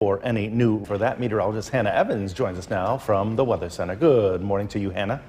For any new for that, meteorologist Hannah Evans joins us now from the Weather Center. Good morning to you, Hannah.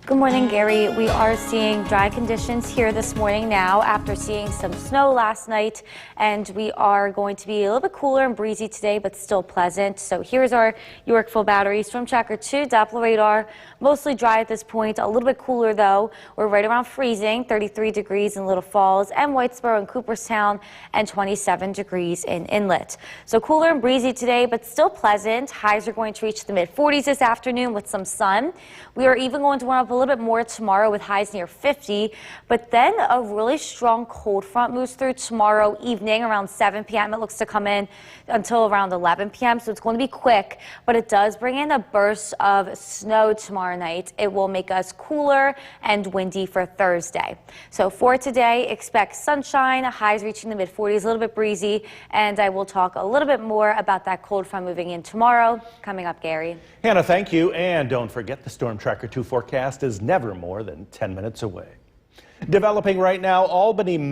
Good morning, Gary. We are seeing dry conditions here this morning now after seeing some snow last night, and we are going to be a little bit cooler and breezy today, but still pleasant. So here's our Yorkville Battery Storm Tracker 2 Doppler radar. Mostly dry at this point, a little bit cooler though. We're right around freezing, 33 degrees in Little Falls and Whitesboro and Cooperstown, and 27 degrees in Inlet. So cooler and breezy today, but still pleasant. Highs are going to reach the mid-40s this afternoon with some sun. We are even going to warm up a little bit more tomorrow with highs near 50, but then a really strong cold front moves through tomorrow evening around 7 p.m. It looks to come in until around 11 p.m., so it's going to be quick, but it does bring in a burst of snow tomorrow night. It will make us cooler and windy for Thursday. So for today, expect sunshine, highs reaching the mid-40s, a little bit breezy, and I will talk a little bit more about that cold front moving in tomorrow coming up, Gary. Hannah, thank you, and don't forget the Storm Tracker 2 forecast is never more than 10 minutes away. Developing right now, Albany.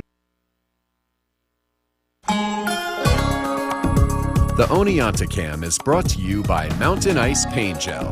The Oneonta Cam is brought to you by Mountain Ice Paint Gel.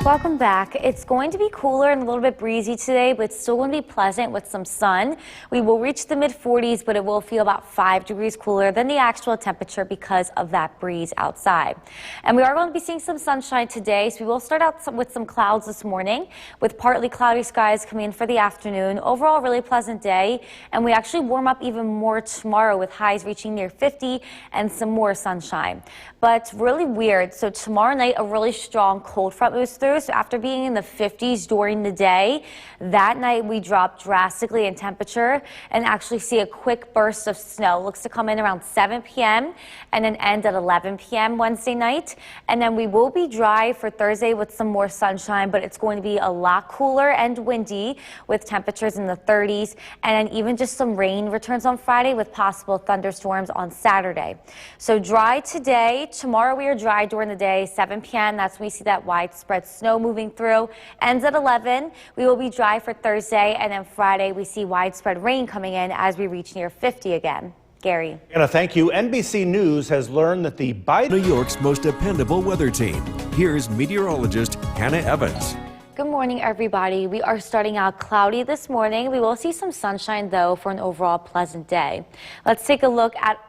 Welcome back. It's going to be cooler and a little bit breezy today, but it's still going to be pleasant with some sun. We will reach the mid-40s, but it will feel about 5 degrees cooler than the actual temperature because of that breeze outside. And we are going to be seeing some sunshine today, so we will start out with some clouds this morning with partly cloudy skies coming in for the afternoon. Overall, really pleasant day, and we actually warm up even more tomorrow with highs reaching near 50 and some more sunshine. But really weird. So tomorrow night, a really strong cold front moves through. So after being in the 50s during the day, that night we drop drastically in temperature and actually see a quick burst of snow. Looks to come in around 7 p.m. and then end at 11 p.m. Wednesday night. And then we will be dry for Thursday with some more sunshine, but it's going to be a lot cooler and windy with temperatures in the 30s. And then even just some rain returns on Friday with possible thunderstorms on Saturday. So dry today. Tomorrow we are dry during the day, 7 p.m. That's when we see that widespread snow moving through. Ends at 11. We will be dry for Thursday, and then Friday we see widespread rain coming in as we reach near 50 again. Gary. Anna, thank you. NBC News has learned that the Biden... New York's most dependable weather team. Here's meteorologist Hannah Evans. Good morning, everybody. We are starting out cloudy this morning. We will see some sunshine, though, for an overall pleasant day. Let's take a look at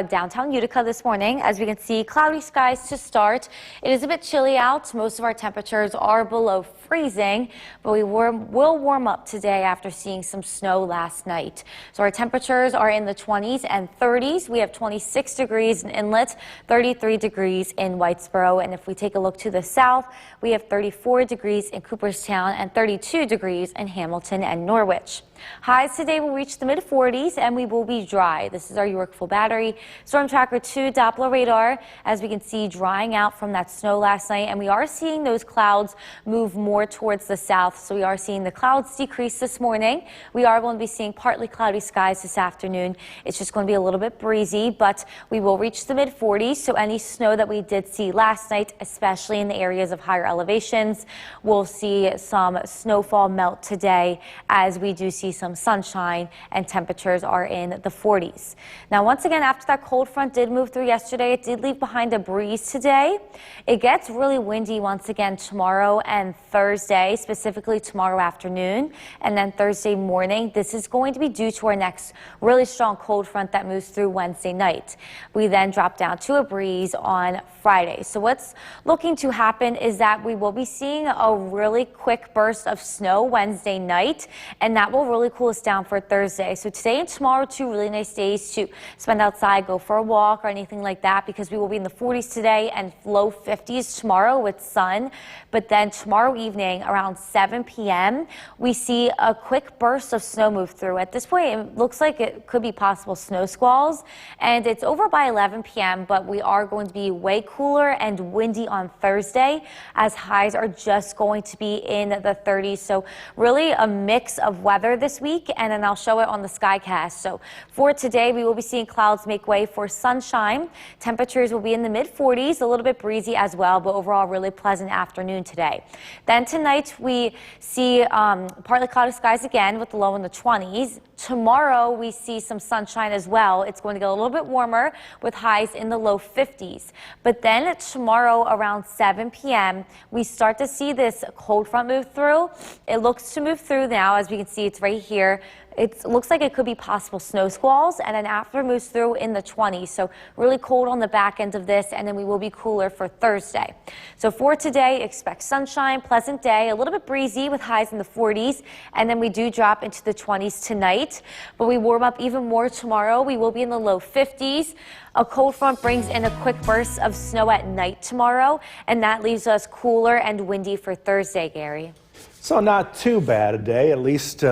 downtown Utica this morning. As we can see, cloudy skies to start. It is a bit chilly out. Most of our temperatures are below freezing, but we will warm up today after seeing some snow last night. So our temperatures are in the 20s and 30s. We have 26 degrees in Inlet, 33 degrees in Whitesboro. And if we take a look to the south, we have 34 degrees in Cooperstown and 32 degrees in Hamilton and Norwich. Highs today will reach the mid-40s and we will be dry. This is our Yorkville Battery Storm Tracker 2 Doppler radar. As we can see, drying out from that snow last night, and we are seeing those clouds move more towards the south. So we are seeing the clouds decrease this morning. We are going to be seeing partly cloudy skies this afternoon. It's just going to be a little bit breezy, but we will reach the mid-40s. So any snow that we did see last night, especially in the areas of higher elevations, we'll see some snowfall melt today as we do see some sunshine and temperatures are in the 40s. Now, once again, after that cold front did move through yesterday, it did leave behind a breeze today. It gets really windy once again tomorrow and Thursday, specifically tomorrow afternoon and then Thursday morning. This is going to be due to our next really strong cold front that moves through Wednesday night. We then drop down to a breeze on Friday. So what's looking to happen is that we will be seeing a really quick burst of snow Wednesday night, and that will really cool us down for Thursday. So today and tomorrow, 2 really nice days to spend outside, go for a walk or anything like that, because we will be in the 40s today and low 50s tomorrow with sun. But then tomorrow evening around 7 p.m. we see a quick burst of snow move through. At this point, it looks like it could be possible snow squalls, and it's over by 11 p.m. but we are going to be way cooler and windy on Thursday as highs are just going to be in the 30s. So really a mix of weather this this week, and then I'll show it on the Skycast. So for today, we will be seeing clouds make way for sunshine. Temperatures will be in the mid-40s, a little bit breezy as well, but overall really pleasant afternoon today. Then tonight, we see partly cloudy skies again with the low in the 20s. Tomorrow, we see some sunshine as well. It's going to get a little bit warmer with highs in the low 50s. But then tomorrow around 7 p.m., we start to see this cold front move through. It looks to move through now. As we can see, it's right here. It looks like it could be possible snow squalls, and then after it moves through in the 20s. So really cold on the back end of this, and then we will be cooler for Thursday. So for today, expect sunshine, pleasant day, a little bit breezy with highs in the 40s, and then we do drop into the 20s tonight. But we warm up even more tomorrow. We will be in the low 50s. A cold front brings in a quick burst of snow at night tomorrow, and that leaves us cooler and windy for Thursday, Gary. So not too bad a day, at least,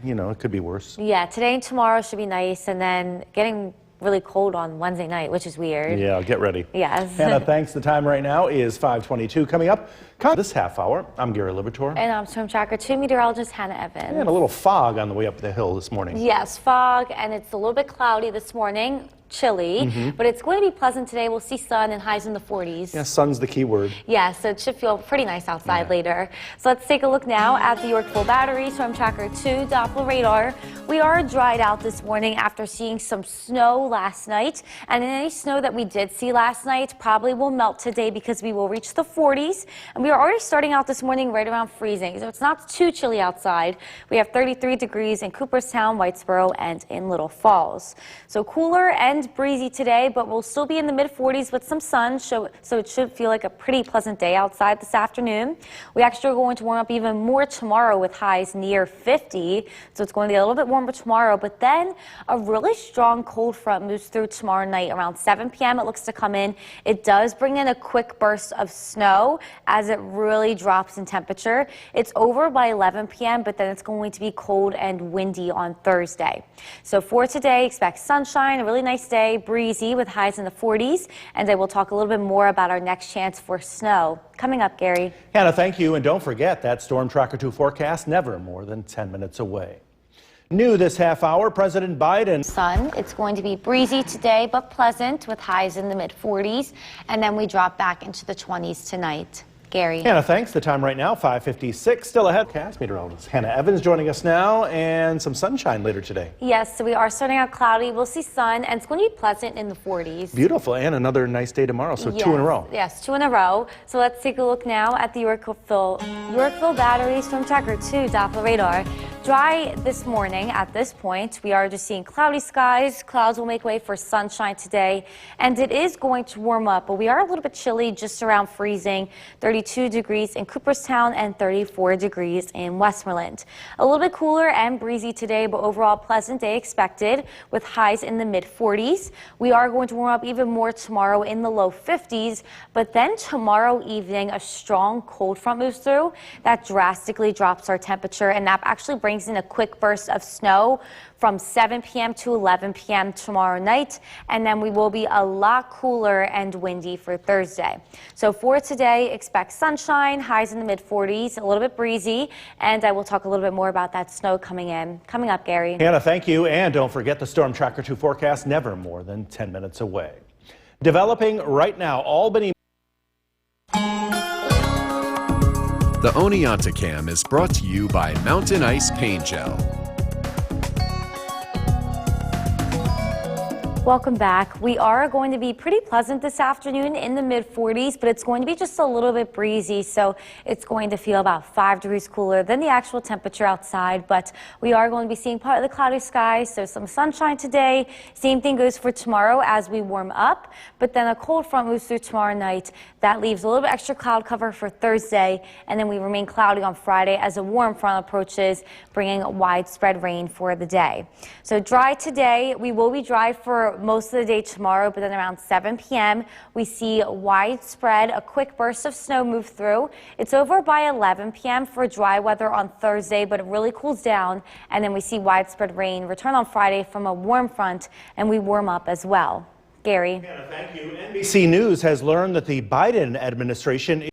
you know, it could be worse. Yeah, today and tomorrow should be nice, and then getting really cold on Wednesday night, which is weird. Yeah, get ready. Yes. Hannah, thanks. The time right now is 5:22. Coming up this half hour, I'm Gary Libertor. And I'm Storm Tracker 2 meteorologist Hannah Evans. And a little fog on the way up the hill this morning. Yes, fog, and it's a little bit cloudy this morning. Chilly, but it's going to be pleasant today. We'll see sun and highs in the 40s. Yeah, sun's the key word. Yeah, so it should feel pretty nice outside later. So let's take a look now at the Yorkville Battery Storm Tracker 2 Doppler radar. We are dried out this morning after seeing some snow last night. And any snow that we did see last night probably will melt today because we will reach the 40s. And we are already starting out this morning right around freezing. So it's not too chilly outside. We have 33 degrees in Cooperstown, Whitesboro, and in Little Falls. So cooler and breezy today, but we'll still be in the mid-40s with some sun, so it should feel like a pretty pleasant day outside this afternoon. We actually are going to warm up even more tomorrow with highs near 50, so it's going to get a little bit warmer tomorrow, but then a really strong cold front moves through tomorrow night around 7 p.m. It looks to come in. It does bring in a quick burst of snow as it really drops in temperature. It's over by 11 p.m., but then it's going to be cold and windy on Thursday. So for today, expect sunshine, a really nice day, breezy with highs in the 40s, and I will talk a little bit more about our next chance for snow. Coming up, Gary. Hannah, thank you, and don't forget that Storm Tracker 2 forecast never more than 10 minutes away. New this half hour, President Biden. Sun, it's going to be breezy today, but pleasant with highs in the mid-40s, and then we drop back into the 20s tonight. Gary. Hannah, thanks. The time right now, 5:56. Still ahead. Cast meteorologist Hannah Evans joining us now, and some sunshine later today. Yes, so we are starting out cloudy. We'll see sun, and it's going to be pleasant in the 40s. Beautiful, and another nice day tomorrow, so yes, 2 in a row. Yes, 2 in a row. So let's take a look now at the Yorkville Battery Storm Tracker 2 Doppler radar. Dry this morning at this point. We are just seeing cloudy skies. Clouds will make way for sunshine today, and it is going to warm up, but we are a little bit chilly, just around freezing. 32 degrees in Cooperstown and 34 degrees in Westmoreland. A little bit cooler and breezy today, but overall pleasant day expected with highs in the mid-40s. We are going to warm up even more tomorrow in the low 50s, but then tomorrow evening a strong cold front moves through that drastically drops our temperature, and that actually brings in a quick burst of snow from 7 p.m. to 11 p.m. tomorrow night, and then we will be a lot cooler and windy for Thursday. So for today, expect sunshine, highs in the mid-40s, a little bit breezy, and I will talk a little bit more about that snow coming up, Gary. Hannah, thank you, and don't forget the Storm Tracker 2 forecast never more than 10 minutes away. Developing right now, Albany. The Oneonta Cam is brought to you by Mountain Ice Paint Gel. Welcome back. We are going to be pretty pleasant this afternoon in the mid-40s, but it's going to be just a little bit breezy, so it's going to feel about 5 degrees cooler than the actual temperature outside, but we are going to be seeing part of the cloudy skies, so some sunshine today. Same thing goes for tomorrow as we warm up, but then a cold front moves through tomorrow night. That leaves a little bit extra cloud cover for Thursday, and then we remain cloudy on Friday as a warm front approaches, bringing widespread rain for the day. So dry today. We will be dry for most of the day tomorrow, but then around 7 p.m. we see widespread, a quick burst of snow move through. It's over by 11 p.m. for dry weather on Thursday, but it really cools down, and then we see widespread rain return on Friday from a warm front, and we warm up as well. Gary. Hannah, thank you. NBC News has learned that the Biden administration.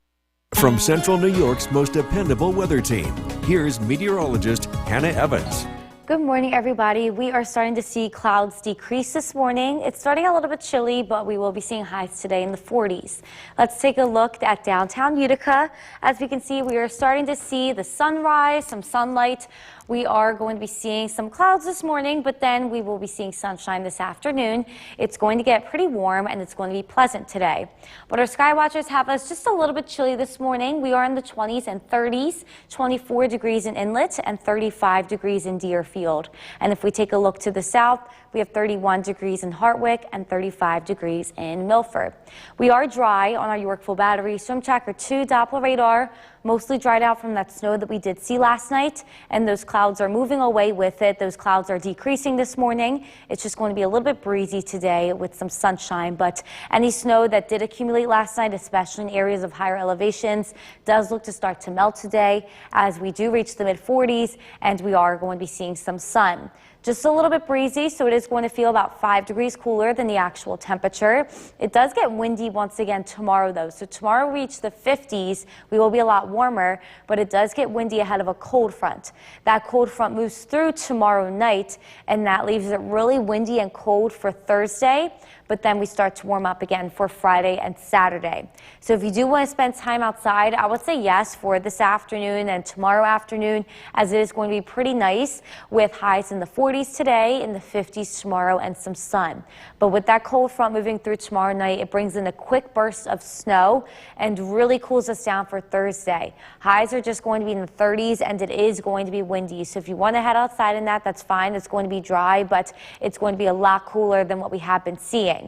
From Central New York's most dependable weather team, here's meteorologist Hannah Evans. Good morning, everybody. We are starting to see clouds decrease this morning. It's starting a little bit chilly, but we will be seeing highs today in the 40s. Let's take a look at downtown Utica. As we can see, we are starting to see the sunrise, some sunlight. We are going to be seeing some clouds this morning, but then we will be seeing sunshine this afternoon. It's going to get pretty warm and it's going to be pleasant today. But our sky watchers have us just a little bit chilly this morning. We are in the 20s and 30s, 24 degrees in Inlet and 35 degrees in Deerfield. And if we take a look to the south, we have 31 degrees in Hartwick and 35 degrees in Milford. We are dry on our Yorkville Battery Storm Tracker 2 Doppler radar, mostly dried out from that snow that we did see last night, and those clouds are moving away with it. Those clouds are decreasing this morning. It's just going to be a little bit breezy today with some sunshine, but any snow that did accumulate last night, especially in areas of higher elevations, does look to start to melt today as we do reach the mid-40s, and we are going to be seeing some sun. Just a little bit breezy, so it is going to feel about 5 degrees cooler than the actual temperature. It does get windy once again tomorrow, though. So tomorrow we reach the 50s. We will be a lot warmer, but it does get windy ahead of a cold front. That cold front moves through tomorrow night, and that leaves it really windy and cold for Thursday. But then we start to warm up again for Friday and Saturday. So if you do want to spend time outside, I would say yes for this afternoon and tomorrow afternoon, as it is going to be pretty nice with highs in the 40s today, in the 50s tomorrow, and some sun. But with that cold front moving through tomorrow night, it brings in a quick burst of snow and really cools us down for Thursday. Highs are just going to be in the 30s, and it is going to be windy. So if you want to head outside in that, that's fine. It's going to be dry, but it's going to be a lot cooler than what we have been seeing.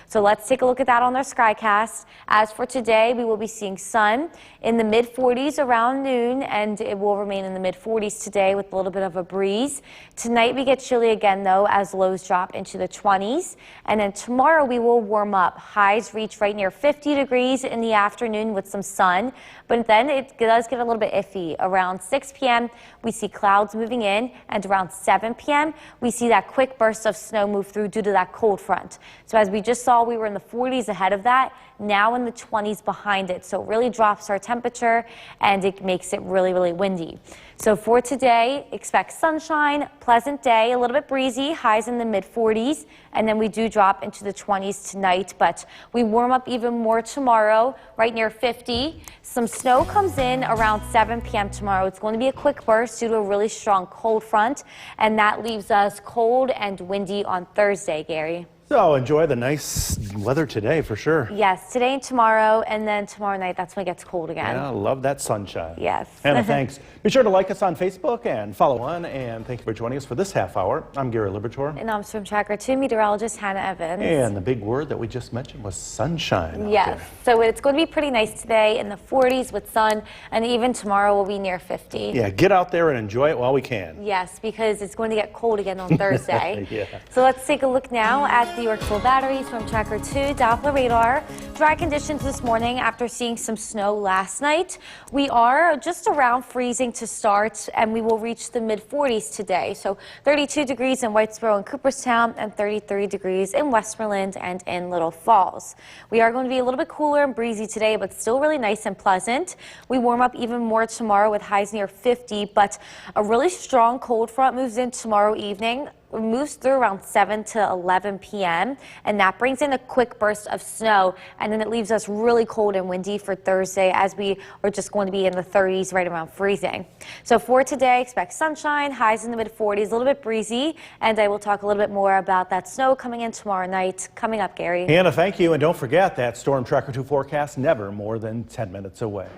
So let's take a look at that on our Skycast. As for today, we will be seeing sun in the mid-40s around noon, and it will remain in the mid-40s today with a little bit of a breeze. Tonight we get chilly again, though, as lows drop into the 20s. And then tomorrow we will warm up. Highs reach right near 50 degrees in the afternoon with some sun. But then it does get a little bit iffy. Around 6 p.m., we see clouds moving in, and around 7 p.m., we see that quick burst of snow move through due to that cold front. So as we just saw, we were in the 40s ahead of that, now in the 20s behind it. So it really drops our temperature, and it makes it really, really windy. So for today, expect sunshine, pleasant day, a little bit breezy, highs in the mid-40s, and then we do drop into the 20s tonight, but we warm up even more tomorrow, right near 50. Some snow comes in around 7 p.m. tomorrow. It's going to be a quick burst due to a really strong cold front, and that leaves us cold and windy on Thursday, Gary. So enjoy the nice weather today for sure. Yes, today and tomorrow, and then tomorrow night, that's when it gets cold again. Yeah, love that sunshine. Yes. Hannah, thanks. Be sure to like us on Facebook and follow on, and thank you for joining us for this half hour. I'm Gary Libertor. And I'm Storm Tracker 2 meteorologist Hannah Evans. And the big word that we just mentioned was sunshine. out Yes, there. so it's going to be pretty nice today in the 40s with sun, and even tomorrow will be near 50. Yeah, get out there and enjoy it while we can. Yes, because it's going to get cold again on Thursday. Yeah. So let's take a look now at the Yorkville Battery Storm Tracker 2 Doppler radar. Dry conditions this morning after seeing some snow last night. We are just around freezing to start, and we will reach the mid-40s today. So 32 degrees in Whitesboro and Cooperstown, and 33 degrees in Westmoreland and in Little Falls. We are going to be a little bit cooler and breezy today, but still really nice and pleasant. We warm up even more tomorrow with highs near 50, but a really strong cold front moves in tomorrow evening. It moves through around 7 to 11 p.m. and that brings in a quick burst of snow, and then it leaves us really cold and windy for Thursday, as we are just going to be in the 30s, right around freezing. So for today, expect sunshine, highs in the mid-40s, a little bit breezy, and I will talk a little bit more about that snow coming in tomorrow night. Coming up, Gary. Hannah, thank you, and don't forget that Storm Tracker 2 forecast never more than 10 minutes away.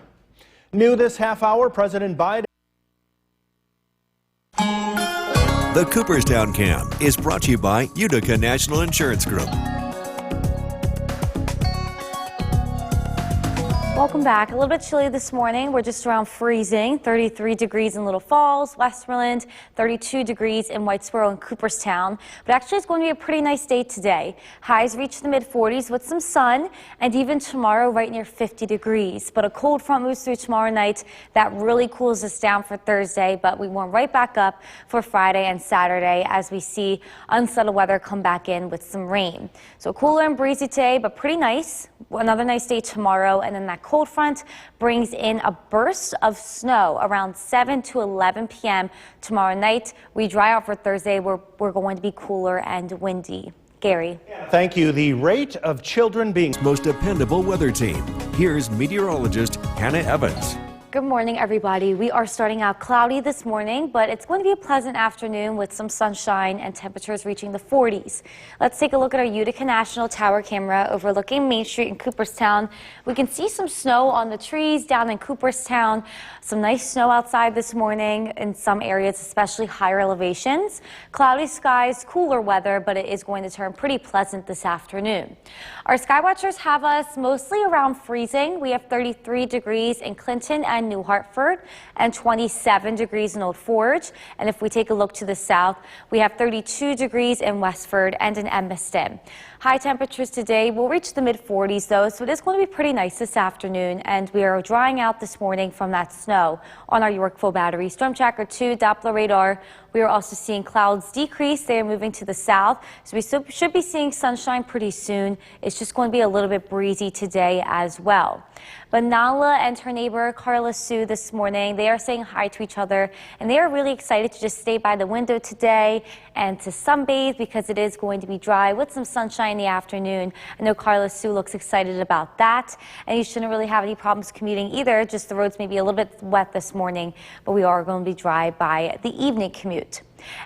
New this half hour, President Biden. The Cooperstown Cam is brought to you by Utica National Insurance Group. Welcome back. A little bit chilly this morning. We're just around freezing. 33 degrees in Little Falls, Westmoreland, 32 degrees in Whitesboro and Cooperstown. But actually, it's going to be a pretty nice day today. Highs reach the mid-40s with some sun, and even tomorrow right near 50 degrees. But a cold front moves through tomorrow night. That really cools us down for Thursday, but we warm right back up for Friday and Saturday as we see unsettled weather come back in with some rain. So cooler and breezy today, but pretty nice. Another nice day tomorrow, and then that cold front brings in a burst of snow around 7 to 11 p.m. tomorrow night. We dry out for Thursday. We're going to be cooler and windy. Gary. Thank you. The rate of children being Most dependable weather team. Here's meteorologist Hannah Evans. Good morning, everybody. We are starting out cloudy this morning, but it's going to be a pleasant afternoon with some sunshine and temperatures reaching the 40s. Let's take a look at our Utica National Tower camera overlooking Main Street in Cooperstown. We can see some snow on the trees down in Cooperstown. Some nice snow outside this morning in some areas, especially higher elevations. Cloudy skies, cooler weather, but it is going to turn pretty pleasant this afternoon. Our sky watchers have us mostly around freezing. We have 33 degrees in Clinton and New Hartford and 27 degrees in Old Forge. And if we take a look to the south, we have 32 degrees in Westford and in Edmiston. High temperatures today will reach the mid-40s though, so it is going to be pretty nice this afternoon, and we are drying out this morning from that snow on our Yorkville battery. Storm Tracker 2 Doppler radar. We are also seeing clouds decrease. They are moving to the south, so we should be seeing sunshine pretty soon. It's just going to be a little bit breezy today as well. But Nala and her neighbor Carla Sue this morning, they are saying hi to each other, and they are really excited to just stay by the window today and to sunbathe because it is going to be dry with some sunshine in the afternoon. I know Carla Sue looks excited about that, and you shouldn't really have any problems commuting either. Just the roads may be a little bit wet this morning, but we are going to be dry by the evening commute.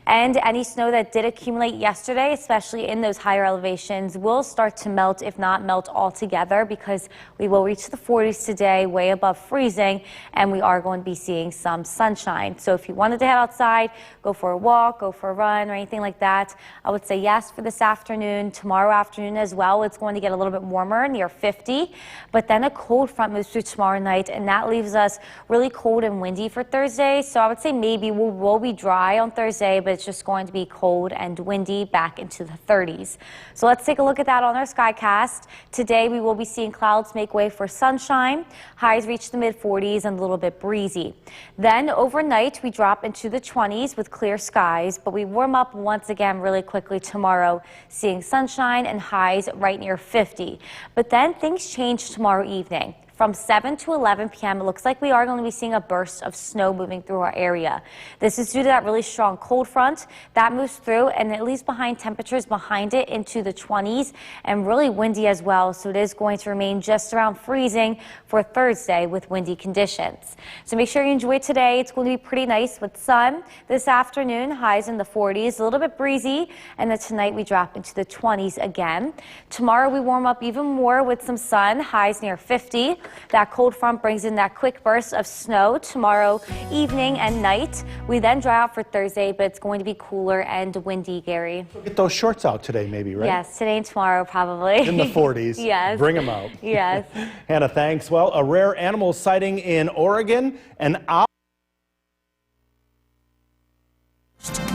And any snow that did accumulate yesterday, especially in those higher elevations, will start to melt, if not melt altogether, because we will reach the 40s today, way above freezing, and we are going to be seeing some sunshine. So if you wanted to head outside, go for a walk, go for a run, or anything like that, I would say yes for this afternoon. Tomorrow afternoon as well, it's going to get a little bit warmer, near 50, but then a cold front moves through tomorrow night, and that leaves us really cold and windy for Thursday. So I would say maybe we'll be dry on Thursday, but it's just going to be cold and windy back into the 30s. So let's take a look at that on our Skycast. Today we will be seeing clouds make way for sunshine. Highs reach the mid-40s and a little bit breezy. Then overnight we drop into the 20s with clear skies, but we warm up once again really quickly tomorrow, seeing sunshine and highs right near 50. But then things change tomorrow evening. From 7 to 11 p.m., it looks like we are going to be seeing a burst of snow moving through our area. This is due to that really strong cold front that moves through, and it leaves behind temperatures behind it into the 20s and really windy as well. So it is going to remain just around freezing for Thursday with windy conditions. So make sure you enjoy today. It's going to be pretty nice with sun this afternoon, highs in the 40s, a little bit breezy, and then tonight we drop into the 20s again. Tomorrow we warm up even more with some sun, highs near 50. That cold front brings in that quick burst of snow tomorrow evening and night. We then dry out for Thursday, but it's going to be cooler and windy, Gary. Get those shorts out today, maybe, right? Yes, today and tomorrow, probably. In the 40s. Yes. Bring them out. Yes. Hannah, thanks. Well, a rare animal sighting in Oregon, an owl.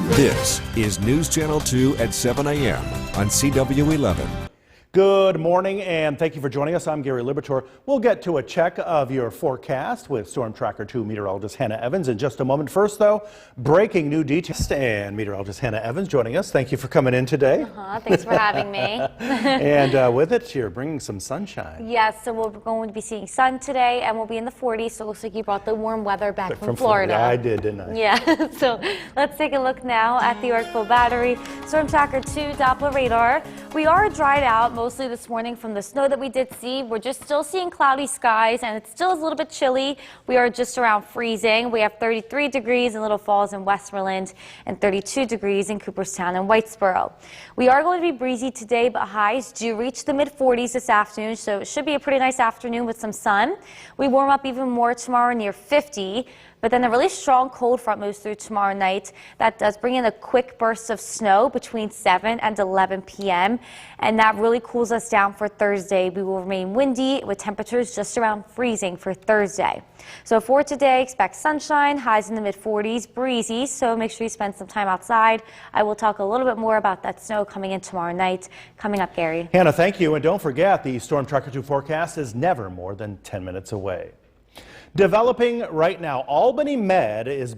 This is News Channel 2 at 7 a.m. on CW11. Good morning, and thank you for joining us. I'm Gary Libertor. We'll get to a check of your forecast with Storm Tracker 2 meteorologist Hannah Evans in just a moment. First, though, breaking new details. And meteorologist Hannah Evans joining us. Thank you for coming in today. Thanks for having me. And with it, you're bringing some sunshine. Yes, so we're going to be seeing sun today, and we'll be in the 40s, so it looks like you brought the warm weather back from Florida. Yeah, I did, didn't I? Yeah, so let's take a look now at the Yorkville battery. Storm Tracker 2 Doppler radar. We are dried out mostly this morning from the snow that we did see. We're just still seeing cloudy skies, and it still is a little bit chilly. We are just around freezing. We have 33 degrees in Little Falls and Westmoreland and 32 degrees in Cooperstown and Whitesboro. We are going to be breezy today, but highs do reach the mid-40s this afternoon, so it should be a pretty nice afternoon with some sun. We warm up even more tomorrow near 50. But then a really strong cold front moves through tomorrow night. That does bring in a quick burst of snow between 7 and 11 p.m. And that really cools us down for Thursday. We will remain windy with temperatures just around freezing for Thursday. So for today, expect sunshine, highs in the mid-40s, breezy. So make sure you spend some time outside. I will talk a little bit more about that snow coming in tomorrow night. Coming up, Gary. Hannah, thank you. And don't forget, the Storm Tracker 2 forecast is never more than 10 minutes away. Developing right now, Albany Med is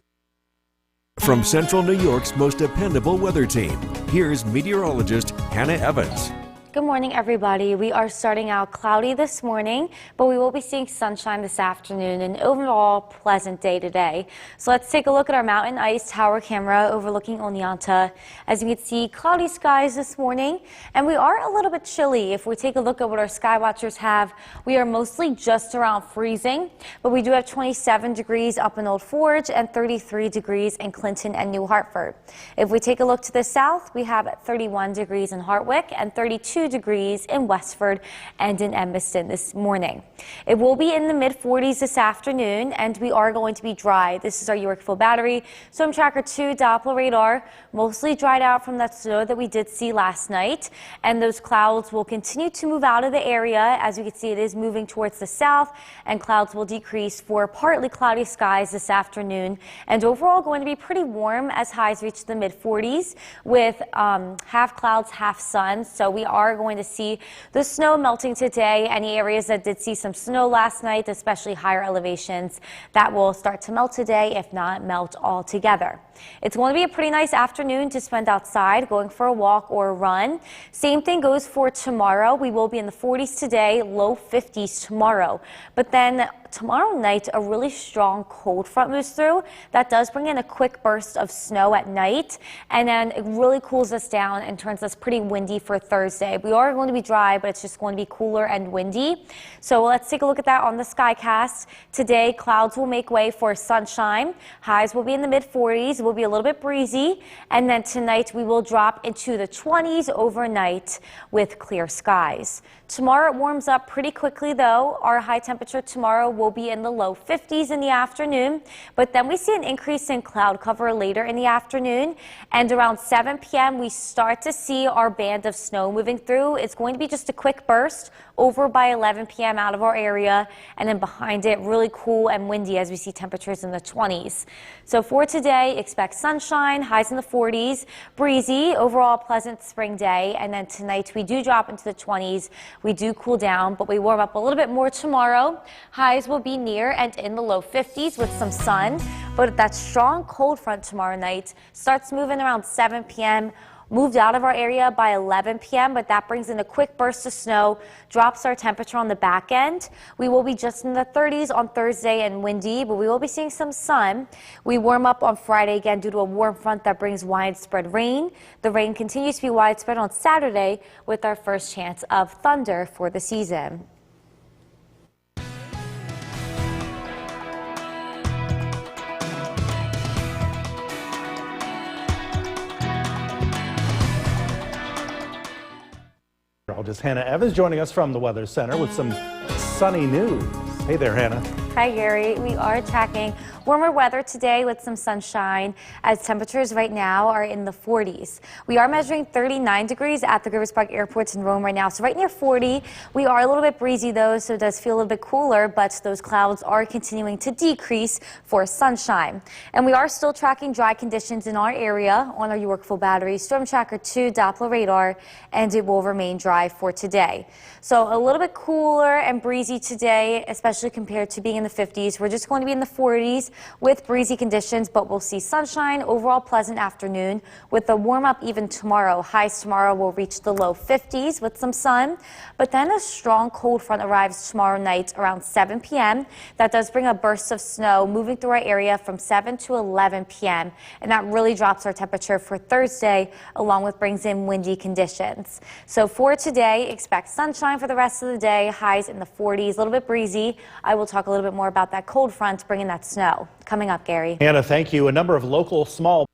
From Central New York's most dependable weather team, here's meteorologist Hannah Evans. Good morning, everybody. We are starting out cloudy this morning, but we will be seeing sunshine this afternoon, an overall pleasant day today. So let's take a look at our mountain ice tower camera overlooking Oneonta. As you can see, cloudy skies this morning, and we are a little bit chilly. If we take a look at what our sky watchers have, we are mostly just around freezing, but we do have 27 degrees up in Old Forge and 33 degrees in Clinton and New Hartford. If we take a look to the south, we have 31 degrees in Hartwick and 32 degrees in Westford and in Edmiston this morning. It will be in the mid-40s this afternoon, and we are going to be dry. This is our Yorkville Battery Storm Tracker 2 Doppler radar, mostly dried out from that snow that we did see last night, and those clouds will continue to move out of the area. As you can see, it is moving towards the south, and clouds will decrease for partly cloudy skies this afternoon, and overall going to be pretty warm as highs reach the mid-40s with half clouds, half sun. So we are going to see the snow melting today. Any areas that did see some snow last night, especially higher elevations, that will start to melt today, if not melt altogether. It's going to be a pretty nice afternoon to spend outside, going for a walk or a run. Same thing goes for tomorrow. We will be in the 40s today, low 50s tomorrow. But then tomorrow night, a really strong cold front moves through. That does bring in a quick burst of snow at night, and then it really cools us down and turns us pretty windy for Thursday. We are going to be dry, but it's just going to be cooler and windy. So let's take a look at that on the Skycast. Today, clouds will make way for sunshine. Highs will be in the mid-40s. It will be a little bit breezy. And then tonight, we will drop into the 20s overnight with clear skies. Tomorrow, it warms up pretty quickly, though. Our high temperature tomorrow will be in the low 50s in the afternoon, but then we see an increase in cloud cover later in the afternoon, and around 7 p.m. we start to see our band of snow moving through. It's going to be just a quick burst over by 11 p.m. out of our area, and then behind it really cool and windy as we see temperatures in the 20s. So for today, expect sunshine, highs in the 40s, breezy, overall pleasant spring day, and then tonight we do drop into the 20s. We do cool down, but we warm up a little bit more tomorrow. Highs will be near and in the low 50s with some sun, but that strong cold front tomorrow night starts moving around 7 p.m. Moved out of our area by 11 p.m., but that brings in a quick burst of snow, drops our temperature on the back end. We will be just in the 30s on Thursday and windy, but we will be seeing some sun. We warm up on Friday again due to a warm front that brings widespread rain. The rain continues to be widespread on Saturday with our first chance of thunder for the season. Meteorologist Hannah Evans joining us from the Weather Center with some sunny news. Hey there, Hannah. Hi, Gary. We are tracking warmer weather today with some sunshine as temperatures right now are in the 40s. We are measuring 39 degrees at the Rivers Park Airport in Rome right now, so right near 40. We are a little bit breezy though, so it does feel a little bit cooler, but those clouds are continuing to decrease for sunshine. And we are still tracking dry conditions in our area on our Yorkville Battery Storm Tracker 2 Doppler radar, and it will remain dry for today. So a little bit cooler and breezy today, especially compared to being in the 50s. We're just going to be in the 40s with breezy conditions, but we'll see sunshine, overall pleasant afternoon with a warm up even tomorrow. Highs tomorrow will reach the low 50s with some sun, but then a strong cold front arrives tomorrow night around 7 p.m. That does bring a burst of snow moving through our area from 7 to 11 p.m. and that really drops our temperature for Thursday, along with brings in windy conditions. So for today, expect sunshine for the rest of the day, highs in the 40s, a little bit breezy. I will talk a little bit more about that cold front bringing that snow. Coming up, Gary. Hannah, thank you. A number of local small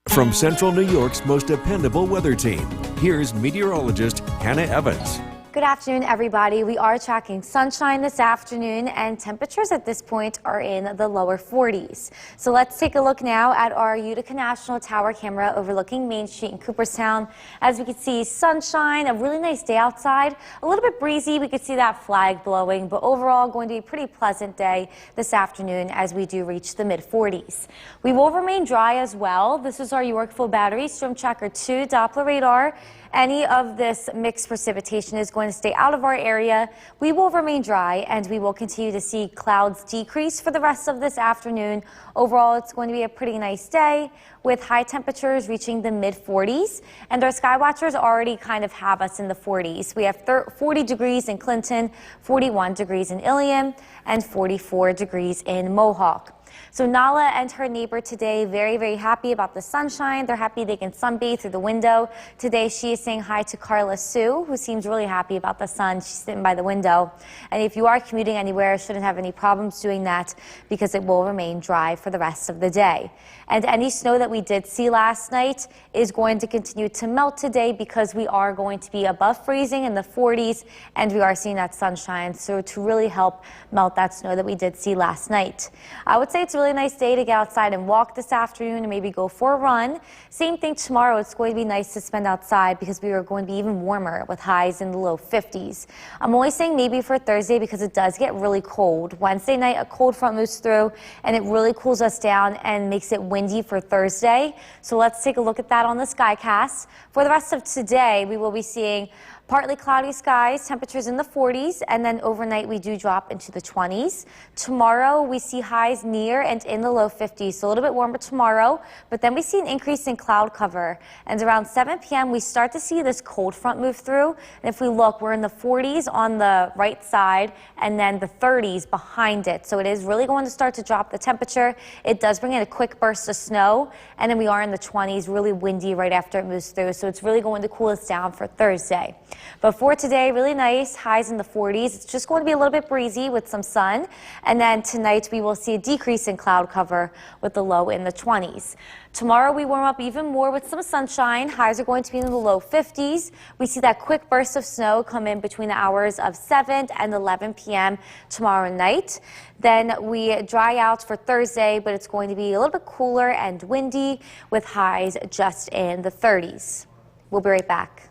From Central New York's most dependable weather team, here's meteorologist Hannah Evans. Good afternoon, everybody. We are tracking sunshine this afternoon, and temperatures at this point are in the lower 40s. So let's take a look now at our Utica National Tower camera overlooking Main Street in Cooperstown. As we can see, sunshine, a really nice day outside, a little bit breezy. We could see that flag blowing, but overall going to be a pretty pleasant day this afternoon as we do reach the mid-40s. We will remain dry as well. This is our Yorkville Battery Storm Tracker 2 Doppler radar. Any of this mixed precipitation is going going to stay out of our area. We will remain dry and we will continue to see clouds decrease for the rest of this afternoon. Overall, it's going to be a pretty nice day with high temperatures reaching the mid-40s, and our sky watchers already kind of have us in the 40s. We have 40 degrees in Clinton, 41 degrees in Ilion, and 44 degrees in Mohawk. So Nala and her neighbor today very, very happy about the sunshine. They're happy they can sunbathe through the window. Today she is saying hi to Carla Sue, who seems really happy about the sun. She's sitting by the window. And if you are commuting anywhere, shouldn't have any problems doing that because it will remain dry for the rest of the day. And any snow that we did see last night is going to continue to melt today because we are going to be above freezing in the 40s and we are seeing that sunshine. So to really help melt that snow that we did see last night. I would say it's a really nice day to get outside and walk this afternoon and maybe go for a run. Same thing tomorrow. It's going to be nice to spend outside because we are going to be even warmer with highs in the low 50s. I'm only saying maybe for Thursday because it does get really cold. Wednesday night, a cold front moves through and it really cools us down and makes it windy for Thursday. So let's take a look at that on the Skycast. For the rest of today, we will be seeing partly cloudy skies, temperatures in the 40s, and then overnight we do drop into the 20s. Tomorrow we see highs near and in the low 50s, so a little bit warmer tomorrow, but then we see an increase in cloud cover. And around 7 p.m. we start to see this cold front move through. And if we look, we're in the 40s on the right side and then the 30s behind it. So it is really going to start to drop the temperature. It does bring in a quick burst of snow, and then we are in the 20s, really windy right after it moves through. So it's really going to cool us down for Thursday. But for today, really nice, highs in the 40s. It's just going to be a little bit breezy with some sun. And then tonight we will see a decrease in cloud cover with the low in the 20s. Tomorrow we warm up even more with some sunshine. Highs are going to be in the low 50s. We see that quick burst of snow come in between the hours of 7 and 11 p.m. tomorrow night. Then we dry out for Thursday, but it's going to be a little bit cooler and windy with highs just in the 30s. We'll be right back.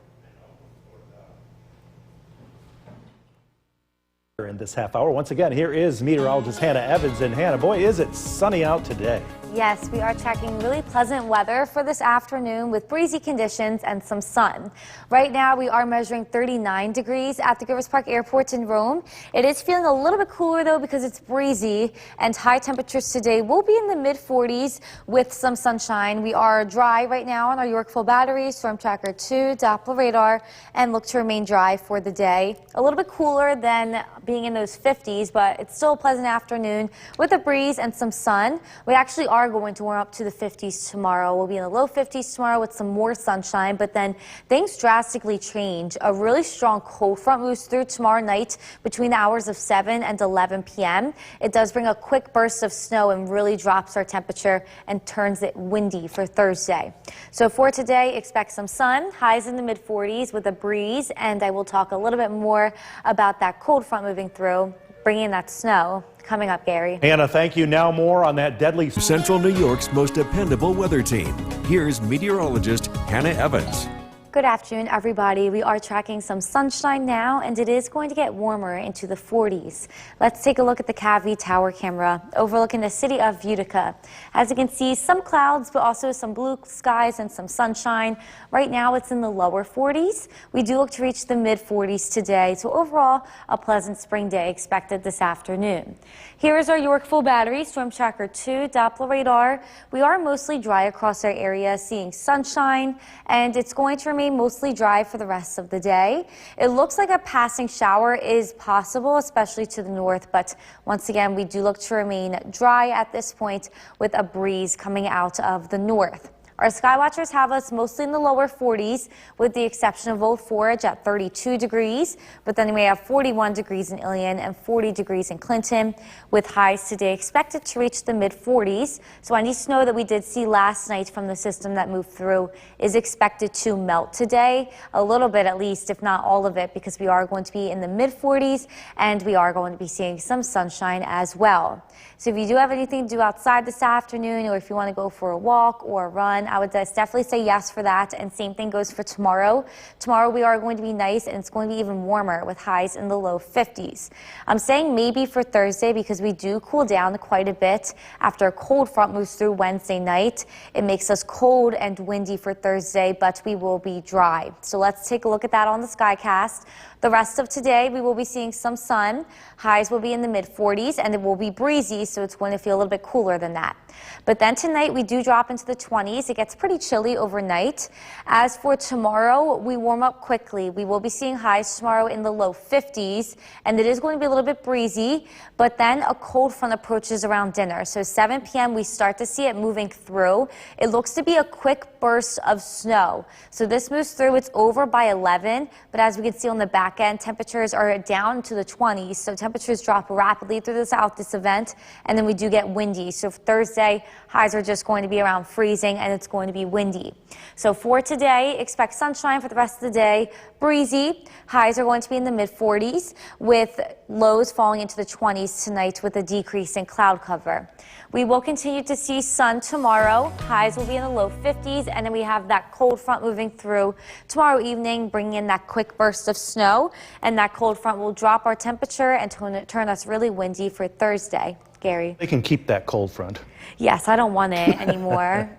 In this half hour, once again, here is meteorologist Hannah Evans. And Hannah, boy, is it sunny out today. Yes, we are tracking really pleasant weather for this afternoon with breezy conditions and some sun. Right now, we are measuring 39 degrees at the Givers Park Airport in Rome. It is feeling a little bit cooler, though, because it's breezy, and high temperatures today will be in the mid-40s with some sunshine. We are dry right now on our Yorkville battery, Storm Tracker 2, Doppler radar, and look to remain dry for the day. A little bit cooler than being in those 50s, but it's still a pleasant afternoon with a breeze and some sun. We actually are going to warm up to the 50s tomorrow. We'll be in the low 50s tomorrow with some more sunshine, but then things drastically change. A really strong cold front moves through tomorrow night between the hours of 7 and 11 p.m. It does bring a quick burst of snow and really drops our temperature and turns it windy for Thursday. So for today, expect some sun, highs in the mid 40s with a breeze, and I will talk a little bit more about that cold front moving through, bringing that snow. Coming up, Gary. Hannah, thank you. Now more on that deadly Central New York's most dependable weather team. Here's meteorologist Hannah Evans. Good afternoon, everybody. We are tracking some sunshine now, and it is going to get warmer into the 40s. Let's take a look at the Cavie Tower camera overlooking the city of Utica. As you can see, some clouds, but also some blue skies and some sunshine. Right now, it's in the lower 40s. We do look to reach the mid 40s today, so overall, a pleasant spring day expected this afternoon. Here is our Yorkville battery, Storm Tracker 2, Doppler radar. We are mostly dry across our area, seeing sunshine, and it's going to remain mostly dry for the rest of the day. It looks like a passing shower is possible, especially to the north, but once again, we do look to remain dry at this point with a breeze coming out of the north. Our sky watchers have us mostly in the lower 40s, with the exception of Old Forge at 32 degrees. But then we have 41 degrees in Ilion and 40 degrees in Clinton, with highs today expected to reach the mid 40s. So any snow that we did see last night from the system that moved through is expected to melt today, a little bit at least, if not all of it, because we are going to be in the mid 40s and we are going to be seeing some sunshine as well. So if you do have anything to do outside this afternoon, or if you want to go for a walk or a run, sunshine, I would definitely say yes for that. And same thing goes for tomorrow. Tomorrow we are going to be nice, and it's going to be even warmer with highs in the low 50s. I'm saying maybe for Thursday because we do cool down quite a bit after a cold front moves through Wednesday night. It makes us cold and windy for Thursday, but we will be dry. So let's take a look at that on the Skycast. The rest of today, we will be seeing some sun. Highs will be in the mid-40s, and it will be breezy, so it's going to feel a little bit cooler than that. But then tonight, we do drop into the 20s. It gets pretty chilly overnight. As for tomorrow, we warm up quickly. We will be seeing highs tomorrow in the low 50s, and it is going to be a little bit breezy, but then a cold front approaches around dinner. So 7 p.m., we start to see it moving through. It looks to be a quick burst of snow. So this moves through. It's over by 11, but as we can see on the back end, temperatures are down to the 20s, so temperatures drop rapidly throughout this event, and then we do get windy. So for Thursday, highs are just going to be around freezing, and it's going to be windy. So for today, expect sunshine for the rest of the day, breezy. Highs are going to be in the mid-40s, with lows falling into the 20s tonight with a decrease in cloud cover. We will continue to see sun tomorrow. Highs will be in the low 50s, and then we have that cold front moving through tomorrow evening, bringing in that quick burst of snow, and that cold front will drop our temperature and turn us really windy for Thursday. Gary? They can keep that cold front. Yes, I don't want it anymore.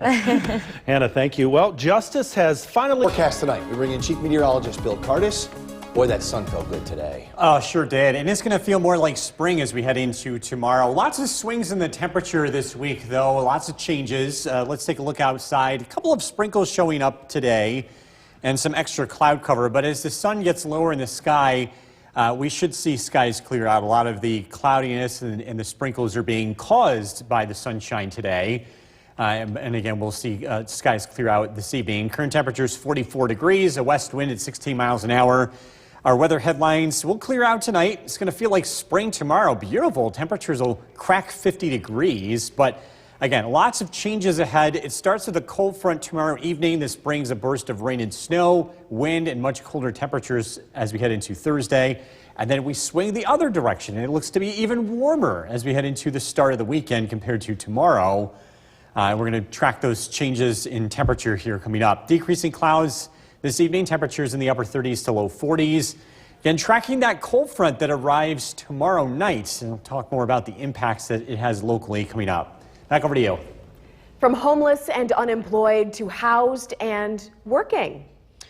Hannah, thank you. Well, Justice has finally... Forecast tonight. We bring in Chief Meteorologist Bill Curtis. Boy, that sun felt good today. Oh, sure did. And it's going to feel more like spring as we head into tomorrow. Lots of swings in the temperature this week, though. Lots of changes. Let's take a look outside. A couple of sprinkles showing up today and some extra cloud cover. But as the sun gets lower in the sky, we should see skies clear out. A lot of the cloudiness and the sprinkles are being caused by the sunshine today. And again, we'll see skies clear out this evening. Current temperature is 44 degrees, a west wind at 16 miles an hour. Our weather headlines will clear out tonight. It's going to feel like spring tomorrow. Beautiful. Temperatures will crack 50 degrees. But again, lots of changes ahead. It starts with a cold front tomorrow evening. This brings a burst of rain and snow, wind, and much colder temperatures as we head into Thursday. And then we swing the other direction, and it looks to be even warmer as we head into the start of the weekend compared to tomorrow. We're going to track those changes in temperature here coming up. Decreasing clouds this evening, temperatures in the upper 30s to low 40s. Again, tracking that cold front that arrives tomorrow night. And we'll talk more about the impacts that it has locally coming up. Back over to you. From homeless and unemployed to housed and working.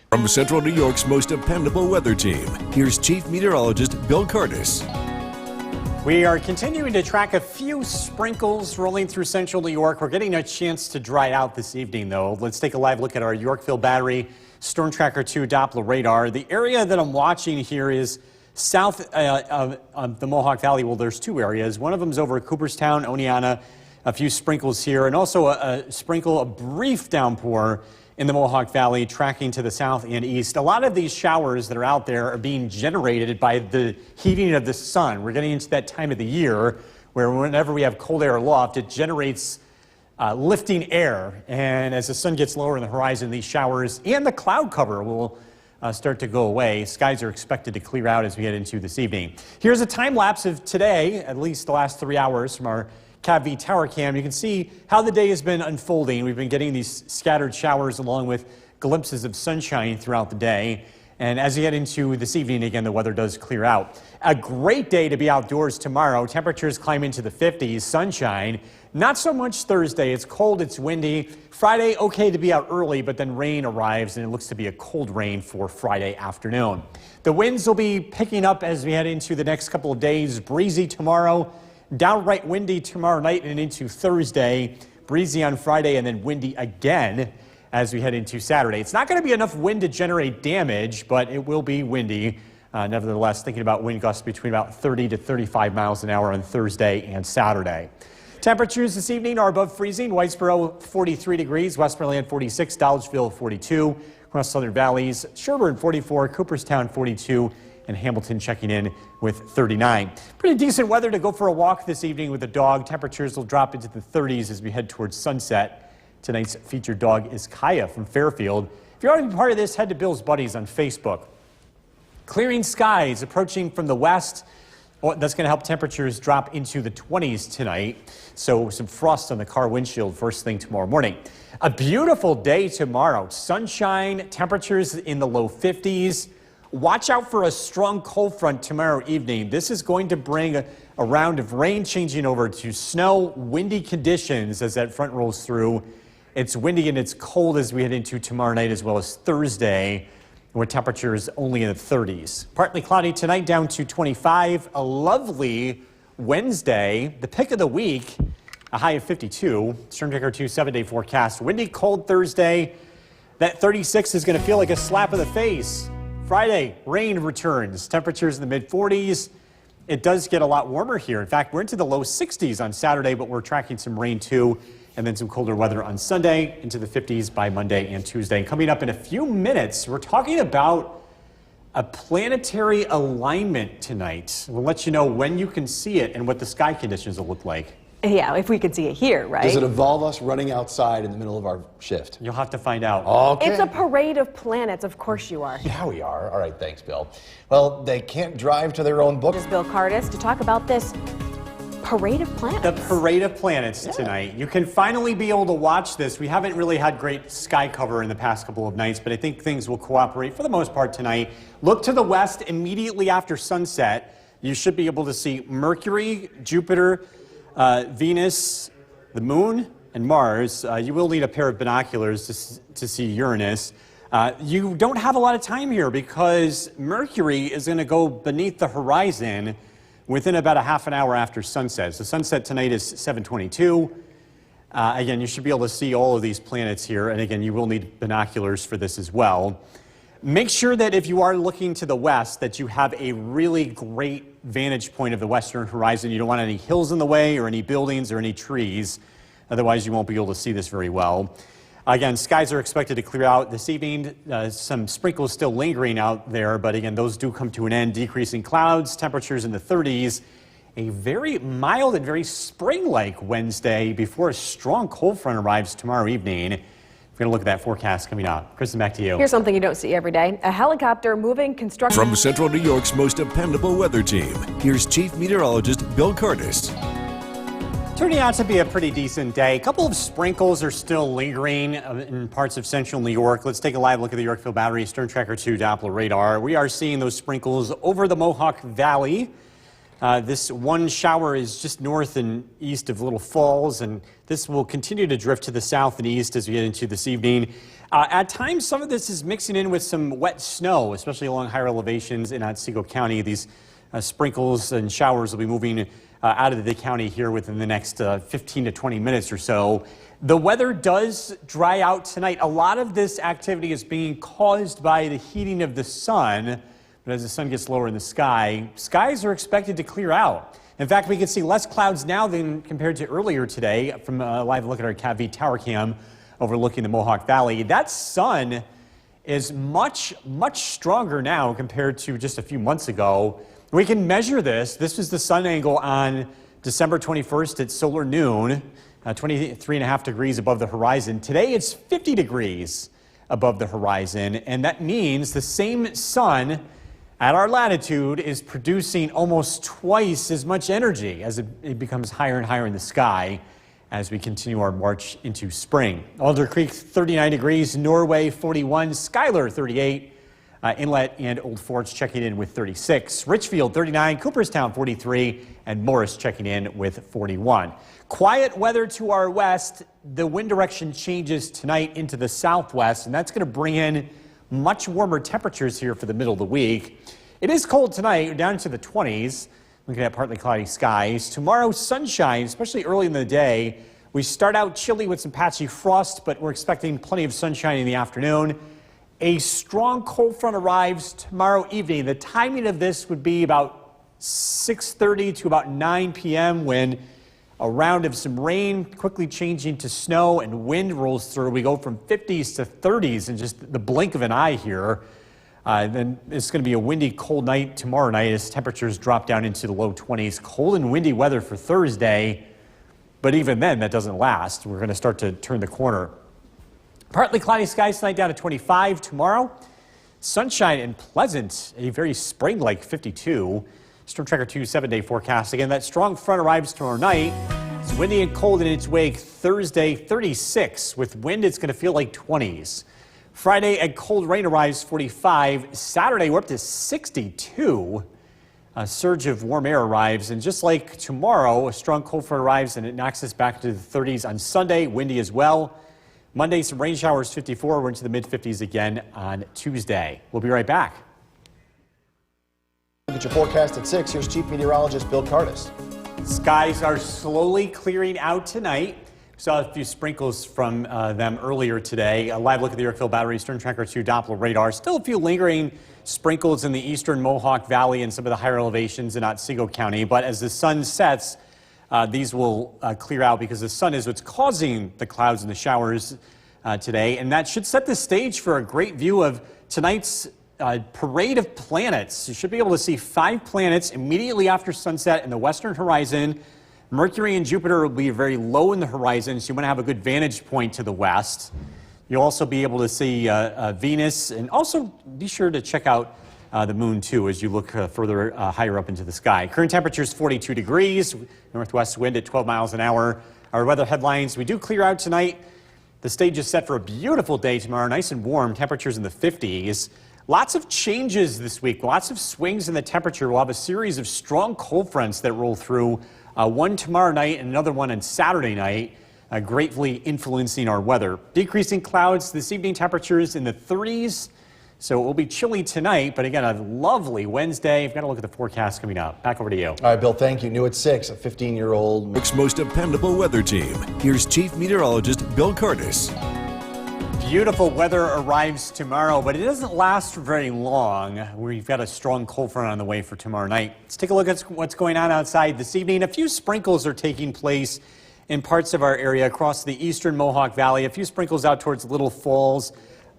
From Central New York's most dependable weather team, here's Chief Meteorologist Bill Curtis. We are continuing to track a few sprinkles rolling through Central New York. We're getting a chance to dry out this evening, though. Let's take a live look at our Yorkville Battery Storm Tracker 2 Doppler radar. The area that I'm watching here is south of the Mohawk Valley. Well, there's two areas. One of them is over Cooperstown, Oneonta, a few sprinkles here, and also a brief downpour in the Mohawk Valley, tracking to the south and east. A lot of these showers that are out there are being generated by the heating of the sun. We're getting into that time of the year where whenever we have cold air aloft, it generates lifting air. And as the sun gets lower in the horizon, these showers and the cloud cover will start to go away. Skies are expected to clear out as we get into this evening. Here's a time lapse of today, at least the last 3 hours from our CAV Tower Cam. You can see how the day has been unfolding. We've been getting these scattered showers along with glimpses of sunshine throughout the day. And as you get into this evening, again, the weather does clear out. A great day to be outdoors tomorrow. Temperatures climb into the 50s, sunshine. Not so much Thursday. It's cold, it's windy. Friday, okay to be out early, but then rain arrives, and it looks to be a cold rain for Friday afternoon. The winds will be picking up as we head into the next couple of days. Breezy tomorrow, downright windy tomorrow night and into Thursday. Breezy on Friday, and then windy again as we head into Saturday. It's not going to be enough wind to generate damage, but it will be windy. Nevertheless, thinking about wind gusts between about 30 to 35 miles an hour on Thursday and Saturday. Temperatures this evening are above freezing. Whitesboro 43 degrees, Westmoreland 46, Dolgeville 42, across Southern Valleys, Sherburne 44, Cooperstown 42, and Hamilton checking in with 39. Pretty decent weather to go for a walk this evening with the dog. Temperatures will drop into the 30s as we head towards sunset. Tonight's featured dog is Kaya from Fairfield. If you want to be part of this, head to Bill's Buddies on Facebook. Clearing skies approaching from the west. Well, that's going to help temperatures drop into the 20s tonight. So some frost on the car windshield first thing tomorrow morning. A beautiful day tomorrow. Sunshine, temperatures in the low 50s. Watch out for a strong cold front tomorrow evening. This is going to bring a round of rain changing over to snow, windy conditions as that front rolls through. It's windy and it's cold as we head into tomorrow night as well as Thursday, with temperatures only in the 30s. Partly cloudy tonight down to 25. A lovely Wednesday, the pick of the week, a high of 52. Storm Tracker 2 7-day forecast. Windy, cold Thursday. That 36 is going to feel like a slap in the face. Friday, rain returns. Temperatures in the mid-40s. It does get a lot warmer here. In fact, we're into the low 60s on Saturday, but we're tracking some rain too. And then some colder weather on Sunday, into the 50s by Monday and Tuesday. And coming up in a few minutes, we're talking about a planetary alignment tonight. We'll let you know when you can see it and what the sky conditions will look like. Yeah, if we can see it here, right? Does it involve us running outside in the middle of our shift? You'll have to find out. Okay. It's a parade of planets. Of course you are. Yeah, we are. All right, thanks, Bill. Well, they can't drive to their own book. This is Bill Cardis to talk about this parade of planets. The Parade of Planets tonight. You can finally be able to watch this. We haven't really had great sky cover in the past couple of nights, but I think things will cooperate for the most part tonight. Look to the west immediately after sunset. You should be able to see Mercury, Jupiter, Venus, the Moon, and Mars. You will need a pair of binoculars to see Uranus. You don't have a lot of time here because Mercury is going to go beneath the horizon within about a half an hour after sunset. So sunset tonight is 7:22. Again, you should be able to see all of these planets here. And again, you will need binoculars for this as well. Make sure that if you are looking to the west, that you have a really great vantage point of the western horizon. You don't want any hills in the way or any buildings or any trees. Otherwise, you won't be able to see this very well. Again, skies are expected to clear out this evening. Some sprinkles still lingering out there, but again, those do come to an end. Decreasing clouds, temperatures in the 30s. A very mild and very spring-like Wednesday before a strong cold front arrives tomorrow evening. We're going to look at that forecast coming up. Kristen, back to you. Here's something you don't see every day. A helicopter moving construction. From Central New York's most dependable weather team, here's Chief Meteorologist Bill Cardis. Turning out to be a pretty decent day. A couple of sprinkles are still lingering in parts of central New York. Let's take a live look at the Yorkville Battery Storm Tracker 2 Doppler radar. We are seeing those sprinkles over the Mohawk Valley. This one shower is just north and east of Little Falls, and this will continue to drift to the south and east as we get into this evening. At times, some of this is mixing in with some wet snow, especially along higher elevations in Otsego County. These sprinkles and showers will be moving out of the county here within the next 15 to 20 minutes or so. The weather does dry out tonight. A lot of this activity is being caused by the heating of the sun. But as the sun gets lower in the sky, skies are expected to clear out. In fact, we can see less clouds now than compared to earlier today from a live look at our CAV tower cam overlooking the Mohawk Valley. That sun is much, much stronger now compared to just a few months ago. We can measure this. This was the sun angle on December 21st at solar noon, 23.5 degrees above the horizon. Today it's 50 degrees above the horizon, and that means the same sun at our latitude is producing almost twice as much energy as it becomes higher and higher in the sky as we continue our march into spring. Alder Creek 39 degrees, Norway 41, Schuyler 38, Inlet and Old Forts checking in with 36, Richfield 39, Cooperstown 43, and Morris checking in with 41. Quiet weather to our west. The wind direction changes tonight into the southwest, and that's going to bring in much warmer temperatures here for the middle of the week. It is cold tonight, down into the 20s. Looking at partly cloudy skies. Tomorrow, sunshine, especially early in the day. We start out chilly with some patchy frost, but we're expecting plenty of sunshine in the afternoon. A strong cold front arrives tomorrow evening. The timing of this would be about 6:30 to about 9 p.m. when a round of some rain quickly changing to snow and wind rolls through. We go from 50s to 30s in just the blink of an eye here. Then it's going to be a windy, cold night tomorrow night as temperatures drop down into the low 20s. Cold and windy weather for Thursday, but even then, that doesn't last. We're going to start to turn the corner. Partly cloudy skies tonight down to 25 tomorrow. Sunshine and pleasant, a very spring-like 52. Storm Tracker 2 7-day forecast. Again, that strong front arrives tomorrow night. It's windy and cold in its wake. Thursday, 36. With wind, it's going to feel like 20s. Friday, a cold rain arrives, 45. Saturday, we're up to 62. A surge of warm air arrives, and just like tomorrow, a strong cold front arrives and it knocks us back to the 30s on Sunday, windy as well. Monday, some rain showers, 54. We're into the mid-50s again on Tuesday. We'll be right back. Look at your forecast at 6. Here's Chief Meteorologist Bill Curtis. Skies are slowly clearing out tonight. We saw a few sprinkles from them earlier today. A live look at the Yorkville Battery Storm Tracker 2 Doppler radar. Still a few lingering sprinkles in the eastern Mohawk Valley and some of the higher elevations in Otsego County. But as the sun sets, these will clear out because the sun is what's causing the clouds and the showers today. And that should set the stage for a great view of tonight's parade of planets. You should be able to see 5 planets immediately after sunset in the western horizon. Mercury and Jupiter will be very low in the horizon, so you want to have a good vantage point to the west. You'll also be able to see Venus, and also be sure to check out the moon too as you look further higher up into the sky. Current temperature is 42 degrees, northwest wind at 12 miles an hour. Our weather headlines, we do clear out tonight. The stage is set for a beautiful day tomorrow, nice and warm, temperatures in the 50s. Lots of changes this week, lots of swings in the temperature. We'll have a series of strong cold fronts that roll through, one tomorrow night and another one on Saturday night. Greatly influencing our weather. Decreasing clouds this evening, temperatures in the 30s. So it will be chilly tonight, but again, a lovely Wednesday. We've got to look at the forecast coming up. Back over to you. All right, Bill, thank you. New at 6, a 15-year-old. York's most dependable weather team. Here's Chief Meteorologist Bill Curtis. Beautiful weather arrives tomorrow, but it doesn't last for very long. We've got a strong cold front on the way for tomorrow night. Let's take a look at what's going on outside this evening. A few sprinkles are taking place in parts of our area across the eastern Mohawk Valley. A few sprinkles out towards Little Falls.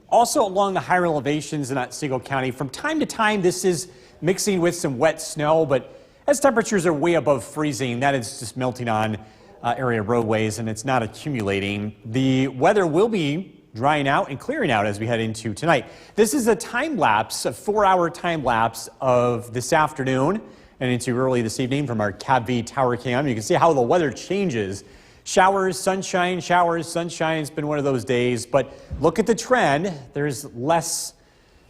Also along the higher elevations in Otsego County. From time to time, this is mixing with some wet snow, but as temperatures are way above freezing, that is just melting on area roadways and it's not accumulating. The weather will be drying out and clearing out as we head into tonight. This is a time lapse, a 4-hour time lapse of this afternoon and into early this evening from our CABV tower cam. You can see how the weather changes. Showers, sunshine, showers, sunshine. It's been one of those days, but look at the trend. There's less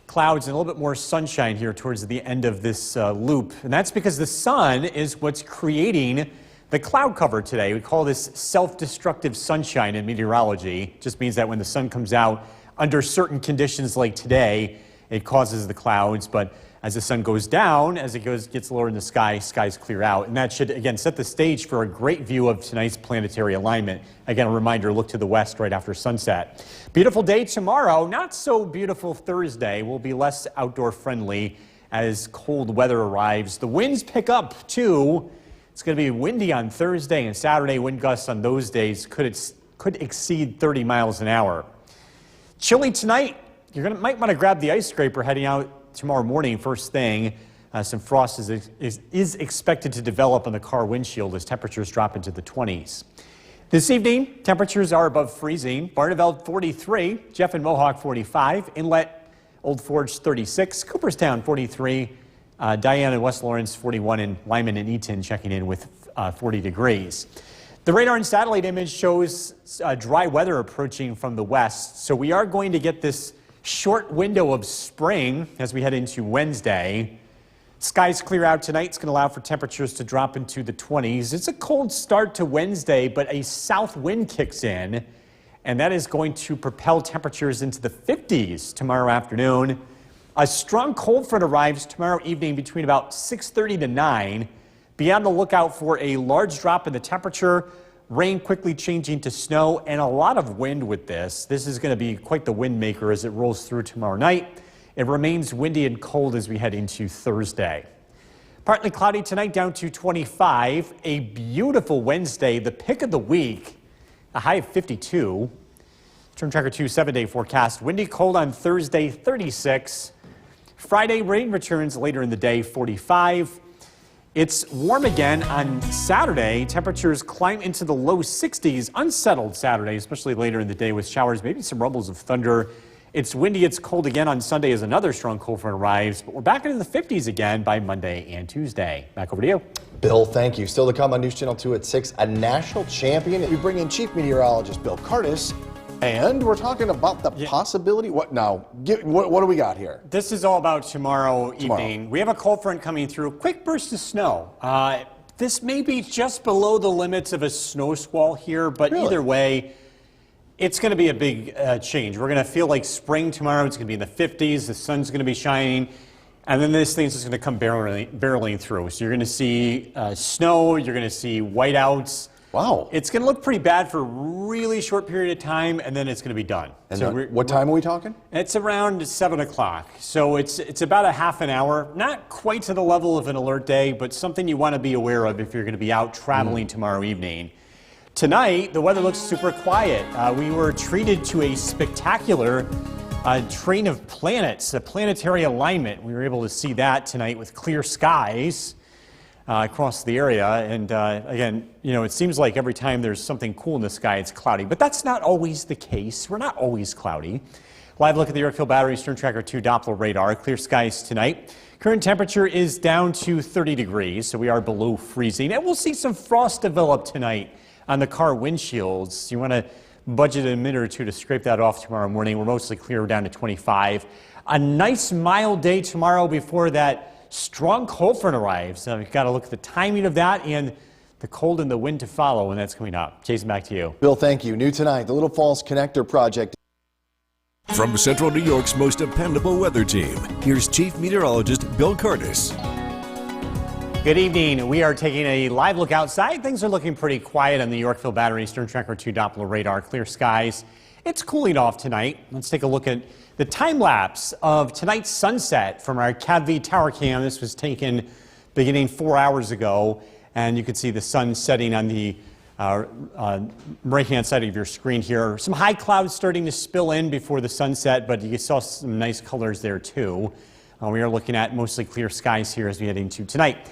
clouds and a little bit more sunshine here towards the end of this loop. And that's because the sun is what's creating the cloud cover today. We call this self-destructive sunshine in meteorology. It just means that when the sun comes out under certain conditions like today, it causes the clouds, but as the sun goes down, as it gets lower in the sky, skies clear out. And that should, again, set the stage for a great view of tonight's planetary alignment. Again, a reminder, look to the west right after sunset. Beautiful day tomorrow, not so beautiful Thursday. Will be less outdoor friendly as cold weather arrives. The winds pick up too. It's going to be windy on Thursday and Saturday. Wind gusts on those days could exceed 30 miles an hour. Chilly tonight. Might want to grab the ice scraper heading out tomorrow morning, first thing. Some frost is expected to develop on the car windshield as temperatures drop into the 20s. This evening, temperatures are above freezing. Barneveld 43, Jeff and Mohawk 45, Inlet, Old Forge 36, Cooperstown 43, Diane and West Lawrence 41, and Lyman and Eaton checking in with 40 degrees. The radar and satellite image shows dry weather approaching from the west, so we are going to get this short window of spring as we head into Wednesday. Skies clear out tonight. It's going to allow for temperatures to drop into the 20s. It's a cold start to Wednesday, but a south wind kicks in, and that is going to propel temperatures into the 50s tomorrow afternoon. A strong cold front arrives tomorrow evening between about 6:30 to 9. Be on the lookout for a large drop in the temperature. Rain quickly changing to snow and a lot of wind with this. This is going to be quite the wind maker as it rolls through tomorrow night. It remains windy and cold as we head into Thursday. Partly cloudy tonight down to 25. A beautiful Wednesday, the pick of the week, a high of 52. Storm Tracker 2 7-day forecast. Windy, cold on Thursday, 36. Friday, rain returns later in the day, 45. It's warm again on Saturday. Temperatures climb into the low 60s. Unsettled Saturday, especially later in the day with showers, maybe some rumbles of thunder It's windy, it's cold again on Sunday as another strong cold front arrives, but we're back into the 50s again by Monday and Tuesday. Back over to you. Bill, thank you. Still to come on News Channel 2 at 6, a national champion. We bring in Chief Meteorologist Bill Curtis, and we're talking about the possibility. What now? What do we got here? This is all about tomorrow evening. We have a cold front coming through, quick burst of snow. This may be just below the limits of a snow squall here, but either way, it's going to be a big change. We're going to feel like spring tomorrow. It's going to be in the 50s. The sun's going to be shining. And then this thing's just going to come barreling through. So you're going to see snow. You're going to see whiteouts. Wow. It's going to look pretty bad for a really short period of time, and then it's going to be done. And so what time are we talking? It's around 7 o'clock. So it's about a half an hour. Not quite to the level of an alert day, but something you want to be aware of if you're going to be out traveling tomorrow evening. Tonight, the weather looks super quiet. We were treated to a spectacular train of planets, a planetary alignment. We were able to see that tonight with clear skies across the area. And again, you know, it seems like every time there's something cool in the sky, it's cloudy. But that's not always the case. We're not always cloudy. Live look at the Yorkville Battery Stern Tracker 2 Doppler radar. Clear skies tonight. Current temperature is down to 30 degrees, so we are below freezing. And we'll see some frost develop tonight on the car windshields. You want to budget a minute or two to scrape that off tomorrow morning. We're mostly clear down to 25. A nice mild day tomorrow before that strong cold front arrives. You've got to look at the timing of that and the cold and the wind to follow when that's coming up. Jason, back to you. Bill, thank you. New tonight, the Little Falls Connector Project. From Central New York's most dependable weather team, here's Chief Meteorologist Bill Curtis. Good evening. We are taking a live look outside. Things are looking pretty quiet on the Yorkville Battery Stern Tracker 2 Doppler radar. Clear skies. It's cooling off tonight. Let's take a look at the time lapse of tonight's sunset from our CAVV tower cam. This was taken beginning 4 hours ago, and you can see the sun setting on the right-hand side of your screen here. Some high clouds starting to spill in before the sunset, but you saw some nice colors there too. We are looking at mostly clear skies here as we head into tonight.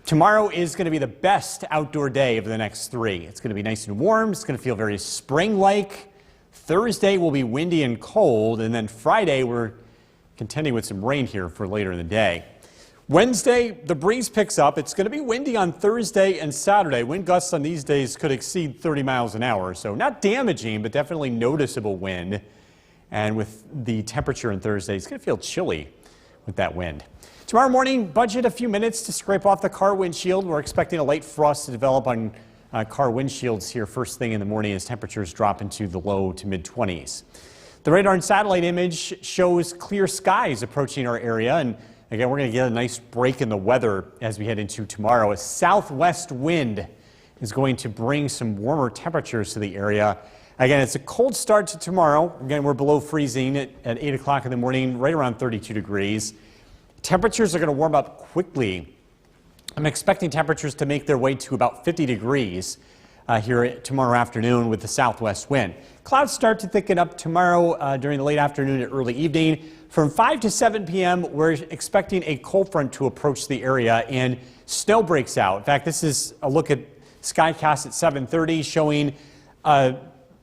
Tomorrow is going to be the best outdoor day of the next 3. It's going to be nice and warm. It's going to feel very spring-like. Thursday will be windy and cold, and then Friday we're contending with some rain here for later in the day. Wednesday, the breeze picks up. It's going to be windy on Thursday and Saturday. Wind gusts on these days could exceed 30 miles an hour, so not damaging, but definitely noticeable wind. And with the temperature on Thursday, it's going to feel chilly with that wind. Tomorrow morning, budget a few minutes to scrape off the car windshield. We're expecting a light frost to develop on car windshields here first thing in the morning as temperatures drop into the low to mid-20s. The radar and satellite image shows clear skies approaching our area, and again, we're going to get a nice break in the weather as we head into tomorrow. A southwest wind is going to bring some warmer temperatures to the area. Again, it's a cold start to tomorrow. Again, we're below freezing at 8 o'clock in the morning, right around 32 degrees. Temperatures are going to warm up quickly. I'm expecting temperatures to make their way to about 50 degrees here tomorrow afternoon with the southwest wind. Clouds start to thicken up tomorrow during the late afternoon and early evening. From 5 to 7 p.m., we're expecting a cold front to approach the area and snow breaks out. In fact, this is a look at Skycast at 7:30 showing a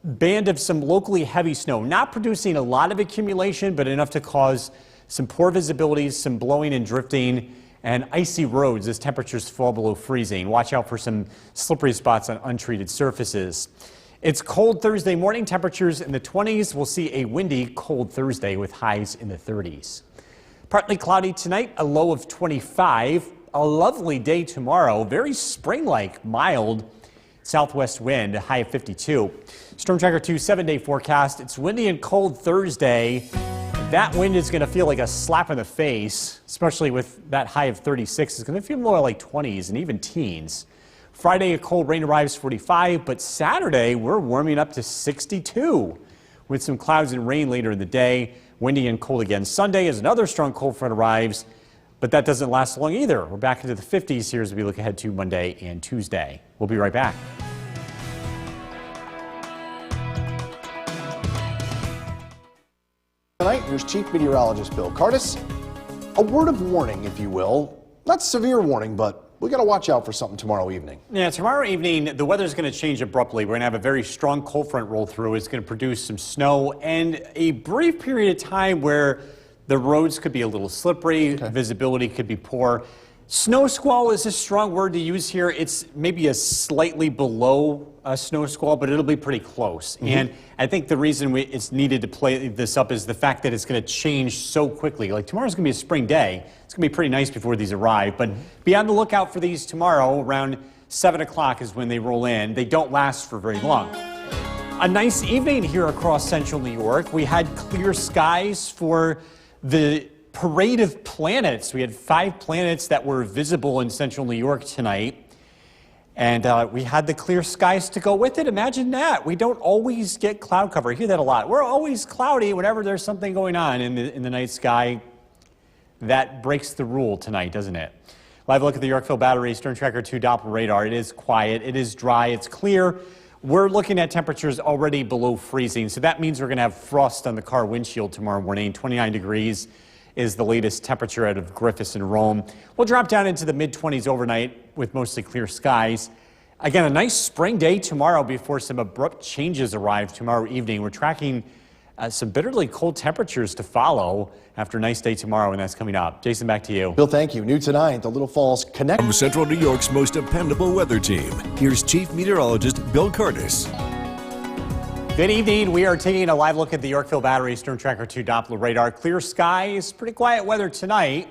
band of some locally heavy snow, not producing a lot of accumulation, but enough to cause some poor visibility, some blowing and drifting, and icy roads as temperatures fall below freezing. Watch out for some slippery spots on untreated surfaces. It's cold Thursday morning, temperatures in the 20s. We'll see a windy, cold Thursday with highs in the 30s. Partly cloudy tonight, a low of 25. A lovely day tomorrow, very spring-like, mild southwest wind, a high of 52. Storm Tracker 2 7-day forecast. It's windy and cold Thursday. That wind is going to feel like a slap in the face, especially with that high of 36. It's going to feel more like 20s and even teens. Friday, a cold rain arrives 45, but Saturday, we're warming up to 62 with some clouds and rain later in the day. Windy and cold again. Sunday as another strong cold front arrives, but that doesn't last long either. We're back into the 50s here as we look ahead to Monday and Tuesday. We'll be right back. Tonight, here's Chief Meteorologist Bill Curtis. A word of warning, if you will. Not severe warning, but we got to watch out for something tomorrow evening. Yeah, tomorrow evening, the weather's going to change abruptly. We're going to have a very strong cold front roll through. It's going to produce some snow and a brief period of time where the roads could be a little slippery, visibility could be poor. Snow squall is a strong word to use here. It's maybe a slightly below a snow squall, but it'll be pretty close. And I think the reason it's needed to play this up is the fact that it's going to change so quickly. Like tomorrow's going to be a spring day. It's going to be pretty nice before these arrive, but be on the lookout for these tomorrow. Around 7 o'clock is when they roll in. They don't last for very long. A nice evening here across central New York. We had clear skies for the parade of planets. We had 5 planets that were visible in central New York tonight. And we had the clear skies to go with it. Imagine that. We don't always get cloud cover. I hear that a lot. We're always cloudy whenever there's something going on in the night sky. That breaks the rule tonight, doesn't it? Live look at the Yorkville Battery Storm Tracker 2 Doppler radar. It is quiet. It is dry. It's clear. We're looking at temperatures already below freezing. So that means we're going to have frost on the car windshield tomorrow morning. 29 degrees is the latest temperature out of Griffiths and Rome. We'll drop down into the mid-20s overnight with mostly clear skies. Again, a nice spring day tomorrow before some abrupt changes arrive tomorrow evening. We're tracking some bitterly cold temperatures to follow after a nice day tomorrow, and that's coming up. Jason, back to you. Bill, thank you. New tonight, the Little Falls Connect. From Central New York's most dependable weather team, here's Chief Meteorologist Bill Curtis. Good evening. We are taking a live look at the Yorkville Battery Storm Tracker 2 Doppler radar. Clear skies, pretty quiet weather tonight.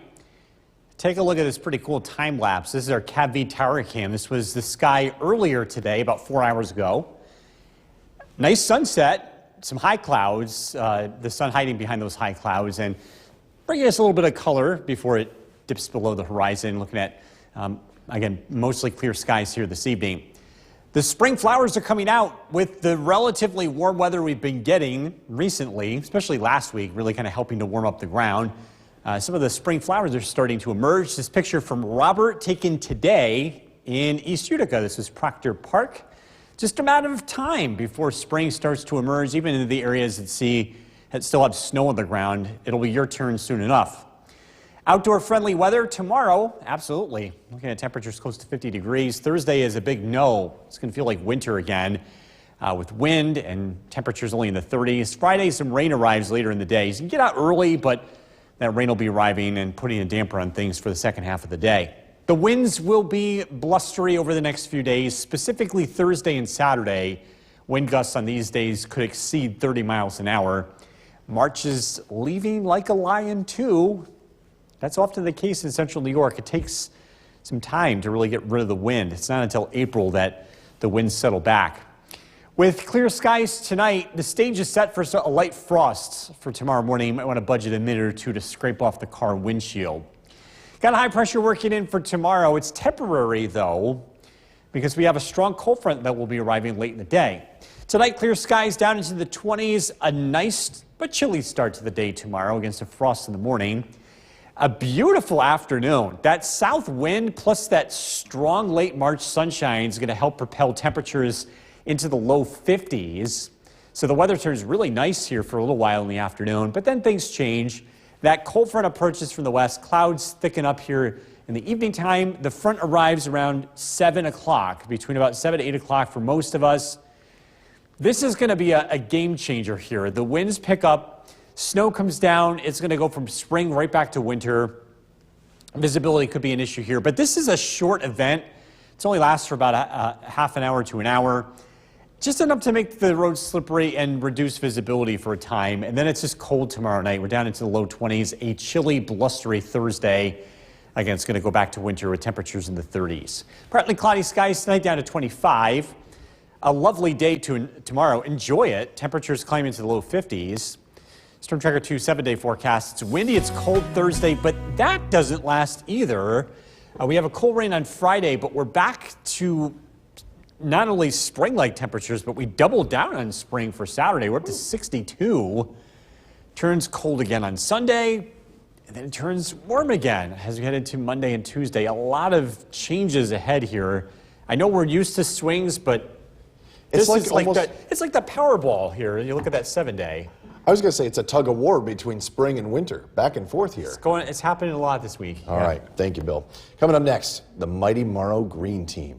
Take a look at this pretty cool time lapse. This is our CAV tower cam. This was the sky earlier today, about 4 hours ago. Nice sunset, some high clouds, the sun hiding behind those high clouds and bringing us a little bit of color before it dips below the horizon. Looking at, again, mostly clear skies here this evening. The spring flowers are coming out with the relatively warm weather we've been getting recently, especially last week, really kind of helping to warm up the ground. Some of the spring flowers are starting to emerge. This picture from Robert taken today in East Utica. This is Proctor Park. Just a matter of time before spring starts to emerge, even in the areas that still have snow on the ground. It'll be your turn soon enough. Outdoor friendly weather tomorrow, absolutely. Looking at temperatures close to 50 degrees. Thursday is a big no. It's going to feel like winter again with wind and temperatures only in the 30s. Friday, some rain arrives later in the day. So you can get out early, but that rain will be arriving and putting a damper on things for the second half of the day. The winds will be blustery over the next few days, specifically Thursday and Saturday. Wind gusts on these days could exceed 30 miles an hour. March is leaving like a lion, too. That's often the case in central New York. It takes some time to really get rid of the wind. It's not until April that the winds settle back. With clear skies tonight, the stage is set for a light frost for tomorrow morning. You might want to budget a minute or two to scrape off the car windshield. Got high pressure working in for tomorrow. It's temporary, though, because we have a strong cold front that will be arriving late in the day. Tonight, clear skies down into the 20s. A nice but chilly start to the day tomorrow against a frost in the morning. A beautiful afternoon. That south wind plus that strong late March sunshine is going to help propel temperatures into the low 50s. So the weather turns really nice here for a little while in the afternoon, but then things change. That cold front approaches from the west. Clouds thicken up here in the evening time. The front arrives around 7 o'clock, between about 7 to 8 o'clock for most of us. This is going to be a game changer here. The winds pick up. Snow comes down. It's going to go from spring right back to winter. Visibility could be an issue here, but this is a short event. It only lasts for about a half an hour to an hour. Just enough to make the roads slippery and reduce visibility for a time. And then it's just cold tomorrow night. We're down into the low 20s. A chilly, blustery Thursday. Again, it's going to go back to winter with temperatures in the 30s. Partly cloudy skies tonight down to 25. A lovely day tomorrow. Enjoy it. Temperatures climb into the low 50s. Storm Tracker 2 7-day forecast. It's windy, it's cold Thursday, but that doesn't last either. We have a cold rain on Friday, but we're back to not only spring-like temperatures, but we doubled down on spring for Saturday. We're up to 62. Turns cold again on Sunday, and then it turns warm again as we head into Monday and Tuesday. A lot of changes ahead here. I know we're used to swings, but it's like the Powerball here. You look at that 7-day. I was going to say it's a tug of war between spring and winter, back and forth here. It's happening a lot this week. All right, thank you, Bill. Coming up next, the mighty Morrow Green Team.